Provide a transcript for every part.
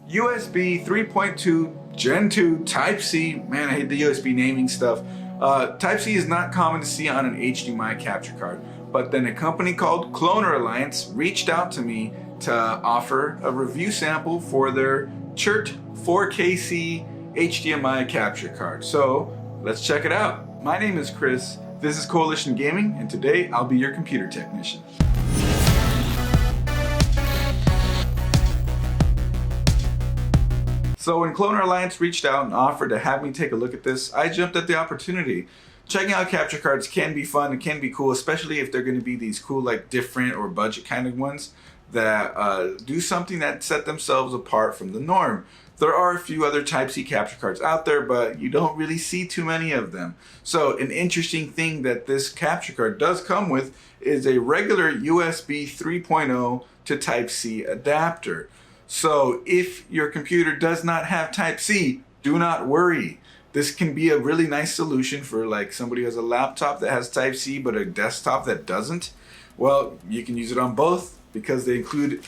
USB 3.2 Gen 2 Type-C. Man, I hate the USB naming stuff. Type-C is not common to see on an HDMI capture card, but then a company called Cloner Alliance reached out to me to offer a review sample for their CHERT 4KC HDMI capture card. So let's check it out. My name is Chris, this is Coalition Gaming, and today I'll be your computer technician. So when Cloner Alliance reached out and offered to have me take a look at this, I jumped at the opportunity. Checking out capture cards can be fun, it can be cool, especially if they're going to be these cool, like different or budget kind of ones that do something that set themselves apart from the norm. There are a few other Type-C capture cards out there, but you don't really see too many of them. So an interesting thing that this capture card does come with is a regular USB 3.0 to Type-C adapter. So if your computer does not have Type-C, do not worry. This can be a really nice solution for like somebody who has a laptop that has Type-C but a desktop that doesn't. Well, you can use it on both because they include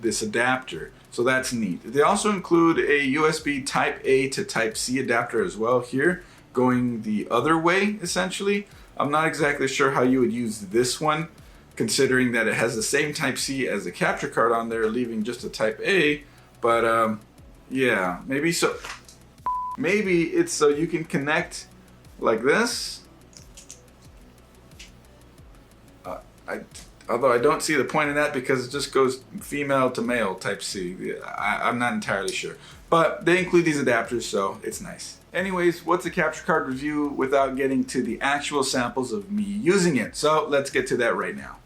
this adapter. So that's neat. They also include a USB Type-A to Type-C adapter as well here, going the other way essentially. I'm not exactly sure how you would use this one, considering that it has the same Type-C as the capture card on there, leaving just a Type-A, but yeah, maybe so. Maybe it's so you can connect like this. Although I don't see the point in that because it just goes female to male Type-C. I'm not entirely sure, but they include these adapters, so it's nice. Anyways, what's a capture card review without getting to the actual samples of me using it? So let's get to that right now.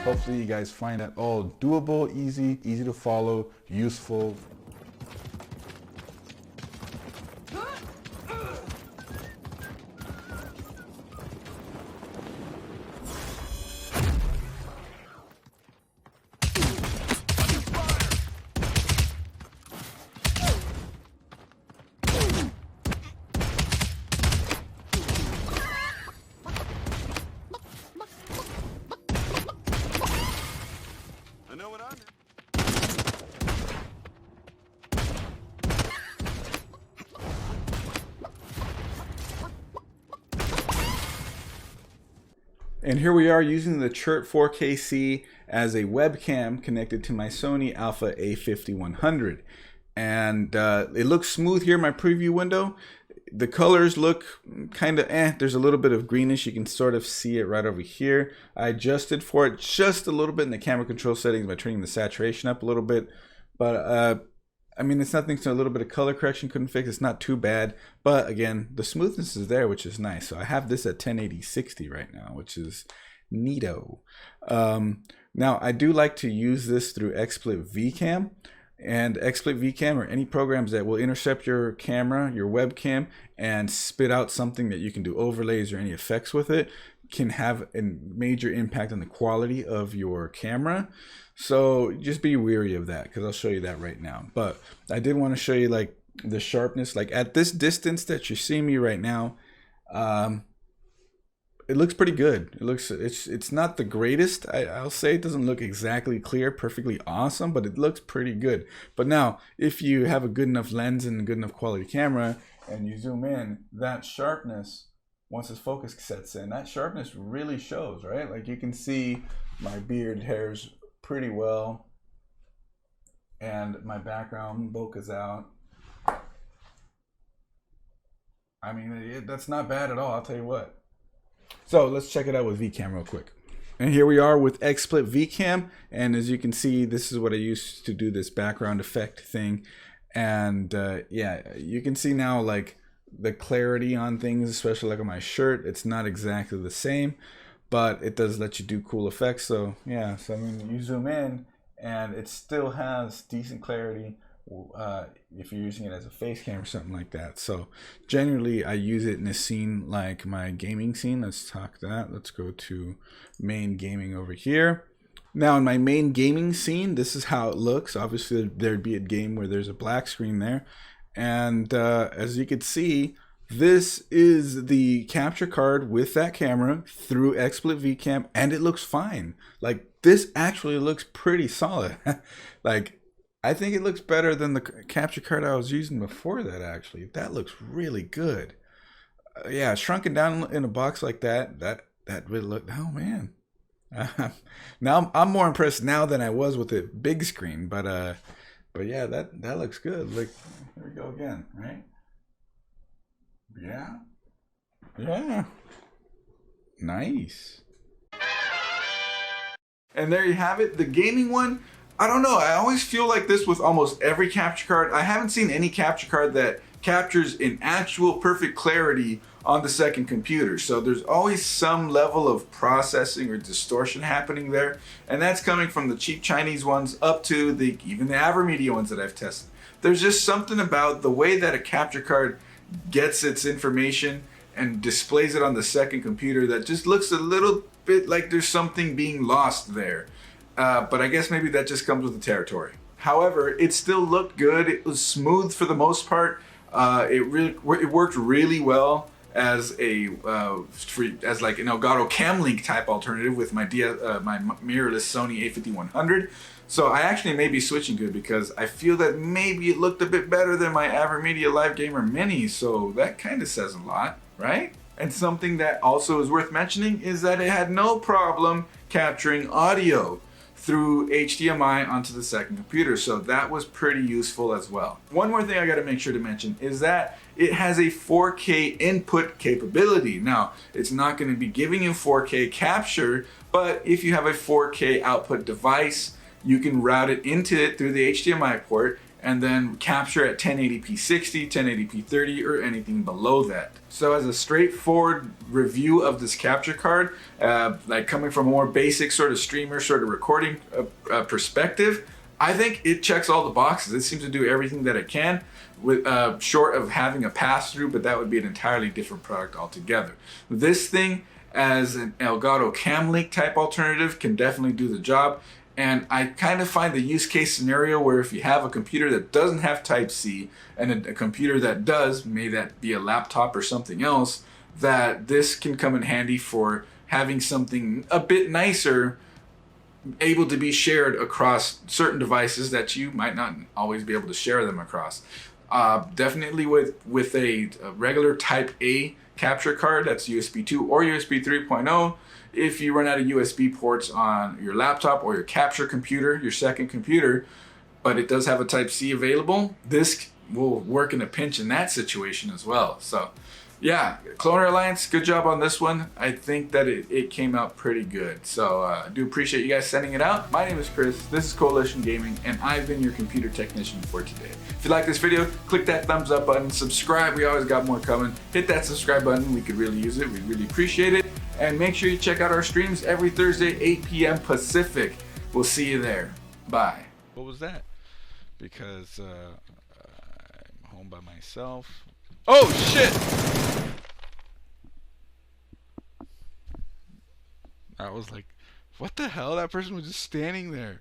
Hopefully you guys find that all doable, easy to follow, useful. And here we are using the CHERT 4KC as a webcam connected to my Sony Alpha A5100. And it looks smooth here in my preview window. The colors look kind of there's a little bit of greenish. You can sort of see it right over here. I adjusted for it just a little bit in the camera control settings by turning the saturation up a little bit. But I mean, it's nothing, so a little bit of color correction couldn't fix. It's not too bad, but again, the smoothness is there, which is nice. So I have this at 1080/60 right now, which is neato. Now I do like to use this through XSplit VCam, and XSplit VCam or any programs that will intercept your camera, your webcam, and spit out something that you can do overlays or any effects with it, can have a major impact on the quality of your camera. So just be wary of that, because I'll show you that right now. But I did want to show you like the sharpness, like at this distance that you're seeing me right now. It looks pretty good. It's not the greatest. I'll say it doesn't look exactly clear, perfectly awesome, but it looks pretty good. But now, if you have a good enough lens and a good enough quality camera, and you zoom in, that sharpness, once this focus sets in, that sharpness really shows, right? Like you can see my beard hairs pretty well, and my background bokehs out. I mean, that's not bad at all, I'll tell you what. So let's check it out with VCam real quick. And here we are with XSplit VCam, and as you can see, this is what I used to do this background effect thing. And yeah, you can see now like the clarity on things, especially like on my shirt. It's not exactly the same, but it does let you do cool effects. So yeah, so I mean, you zoom in and it still has decent clarity, if you're using it as a face cam or something like that. So generally I use it in a scene like my gaming scene. Let's talk that. Let's go to main gaming over here. Now in my main gaming scene, this is how it looks. Obviously there'd be a game where there's a black screen there. And as you can see, this is the capture card with that camera through XSplit VCam, and it looks fine. Like, this actually looks pretty solid. Like, I think it looks better than the capture card I was using before that, actually. That looks really good. Yeah, shrunken down in a box like that really looked, oh man. Now I'm more impressed now than I was with the big screen, but yeah, that looks good. Like, here we go again, right? Yeah. Nice. And there you have it, the gaming one. I don't know, I always feel like this with almost every capture card. I haven't seen any capture card that captures in actual perfect clarity on the second computer. So there's always some level of processing or distortion happening there. And that's coming from the cheap Chinese ones up to even the Avermedia ones that I've tested. There's just something about the way that a capture card gets its information and displays it on the second computer that just looks a little bit like there's something being lost there. But I guess maybe that just comes with the territory. However, it still looked good. It was smooth for the most part. It worked really well as like an Elgato Camlink type alternative with my mirrorless Sony a5100. So I actually may be switching to it because I feel that maybe it looked a bit better than my Avermedia Live Gamer Mini. So that kind of says a lot, right? And something that also is worth mentioning is that it had no problem capturing audio through HDMI onto the second computer. So that was pretty useful as well. One more thing I gotta make sure to mention is that it has a 4K input capability. Now, it's not gonna be giving you 4K capture, but if you have a 4K output device, you can route it into it through the HDMI port and then capture at 1080p 60, 1080p 30, or anything below that. So as a straightforward review of this capture card, like coming from a more basic sort of streamer, sort of recording perspective, I think it checks all the boxes. It seems to do everything that it can, with short of having a pass-through, but that would be an entirely different product altogether. This thing, as an Elgato Camlink type alternative, can definitely do the job. And I kind of find the use case scenario where if you have a computer that doesn't have Type-C and a computer that does, may that be a laptop or something else, that this can come in handy for having something a bit nicer able to be shared across certain devices that you might not always be able to share them across. Definitely with a regular Type A capture card, that's USB 2 or USB 3.0, if you run out of USB ports on your laptop or your capture computer, your second computer, but it does have a Type-C available, this will work in a pinch in that situation as well. So yeah, Cloner Alliance, good job on this one. I think that it came out pretty good. So I do appreciate you guys sending it out. My name is Chris, this is Coalition Gaming, and I've been your computer technician for today. If you like this video, click that thumbs up button, subscribe, we always got more coming. Hit that subscribe button, we could really use it, we'd really appreciate it. And make sure you check out our streams every Thursday, 8 p.m. Pacific. We'll see you there. Bye. What was that? Because I'm home by myself. Oh, shit! I was like, what the hell? That person was just standing there.